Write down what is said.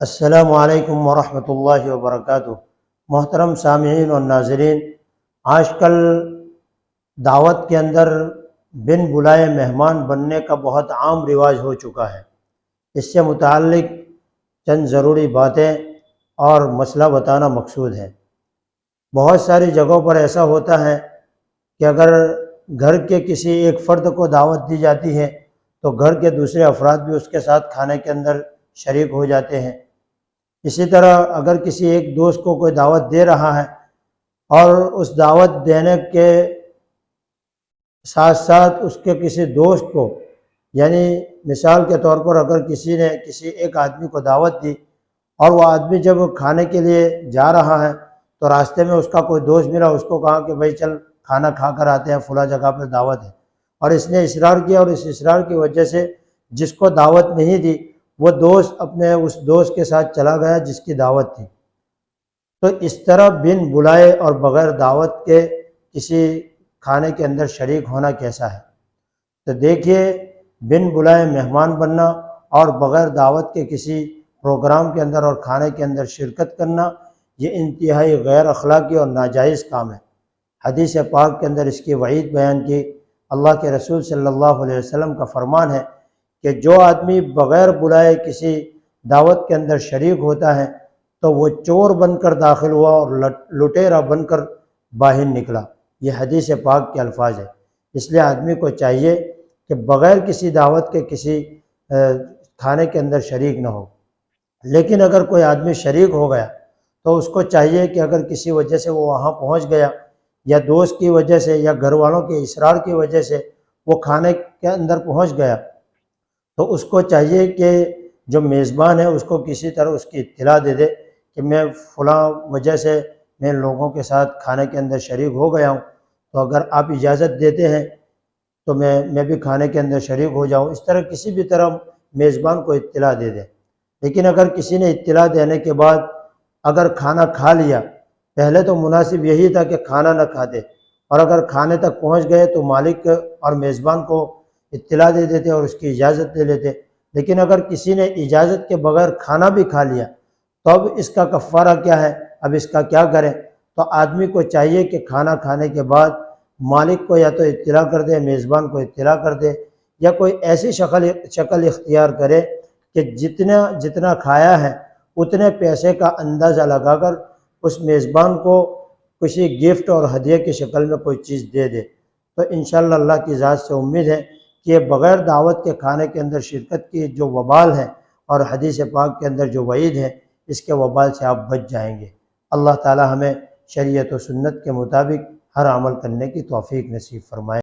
السلام علیکم ورحمۃ اللہ وبرکاتہ۔ محترم سامعین اور ناظرین، آج کل دعوت کے اندر بن بلائے مہمان بننے کا بہت عام رواج ہو چکا ہے۔ اس سے متعلق چند ضروری باتیں اور مسئلہ بتانا مقصود ہے۔ بہت ساری جگہوں پر ایسا ہوتا ہے کہ اگر گھر کے کسی ایک فرد کو دعوت دی جاتی ہے تو گھر کے دوسرے افراد بھی اس کے ساتھ کھانے کے اندر شریک ہو جاتے ہیں۔ اسی طرح اگر کسی ایک دوست کو کوئی دعوت دے رہا ہے اور اس دعوت دینے کے ساتھ ساتھ اس کے کسی دوست کو، یعنی مثال کے طور پر اگر کسی نے کسی ایک آدمی کو دعوت دی اور وہ آدمی جب کھانے کے لیے جا رہا ہے تو راستے میں اس کا کوئی دوست ملا، اس کو کہا کہ بھائی چل کھانا کھا کر آتے ہیں، فلاں جگہ پر دعوت ہے، اور اس نے اصرار کیا اور اس اصرار کی وجہ سے جس کو دعوت نہیں دی وہ دوست اپنے اس دوست کے ساتھ چلا گیا جس کی دعوت تھی۔ تو اس طرح بن بلائے اور بغیر دعوت کے کسی کھانے کے اندر شریک ہونا کیسا ہے؟ تو دیکھیے، بن بلائے مہمان بننا اور بغیر دعوت کے کسی پروگرام کے اندر اور کھانے کے اندر شرکت کرنا یہ انتہائی غیر اخلاقی اور ناجائز کام ہے۔ حدیث پاک کے اندر اس کی وعید بیان کی۔ اللہ کے رسول صلی اللہ علیہ وسلم کا فرمان ہے کہ جو آدمی بغیر بلائے کسی دعوت کے اندر شریک ہوتا ہے تو وہ چور بن کر داخل ہوا اور لٹیرا بن کر باہر نکلا۔ یہ حدیث پاک کے الفاظ ہے۔ اس لیے آدمی کو چاہیے کہ بغیر کسی دعوت کے کسی کھانے کے اندر شریک نہ ہو۔ لیکن اگر کوئی آدمی شریک ہو گیا تو اس کو چاہیے کہ اگر کسی وجہ سے وہ وہاں پہنچ گیا، یا دوست کی وجہ سے یا گھر والوں کے اصرار کی وجہ سے وہ کھانے کے اندر پہنچ گیا، تو اس کو چاہیے کہ جو میزبان ہے اس کو کسی طرح اس کی اطلاع دے دے کہ میں فلاں وجہ سے میں لوگوں کے ساتھ کھانے کے اندر شریک ہو گیا ہوں، تو اگر آپ اجازت دیتے ہیں تو میں بھی کھانے کے اندر شریک ہو جاؤں۔ اس طرح کسی بھی طرح میزبان کو اطلاع دے دیں۔ لیکن اگر کسی نے اطلاع دینے کے بعد اگر کھانا کھا لیا، پہلے تو مناسب یہی تھا کہ کھانا نہ کھاتے، اور اگر کھانے تک پہنچ گئے تو مالک اور میزبان کو اطلاع دے دیتے اور اس کی اجازت لے لیتے۔ لیکن اگر کسی نے اجازت کے بغیر کھانا بھی کھا لیا تو اب اس کا کفارہ کیا ہے؟ اب اس کا کیا کریں؟ تو آدمی کو چاہیے کہ کھانا کھانے کے بعد مالک کو یا تو اطلاع کر دے، میزبان کو اطلاع کر دے، یا کوئی ایسی شکل اختیار کرے کہ جتنا کھایا ہے اتنے پیسے کا اندازہ لگا کر اس میزبان کو کسی گفٹ اور ہدیے کی شکل میں کوئی چیز دے دے۔ تو انشاءاللہ اللہ کی ذات سے امید ہے کہ یہ بغیر دعوت کے کھانے کے اندر شرکت کی جو وبال ہے اور حدیث پاک کے اندر جو وعید ہے، اس کے وبال سے آپ بچ جائیں گے۔ اللہ تعالی ہمیں شریعت و سنت کے مطابق ہر عمل کرنے کی توفیق نصیب فرمائے۔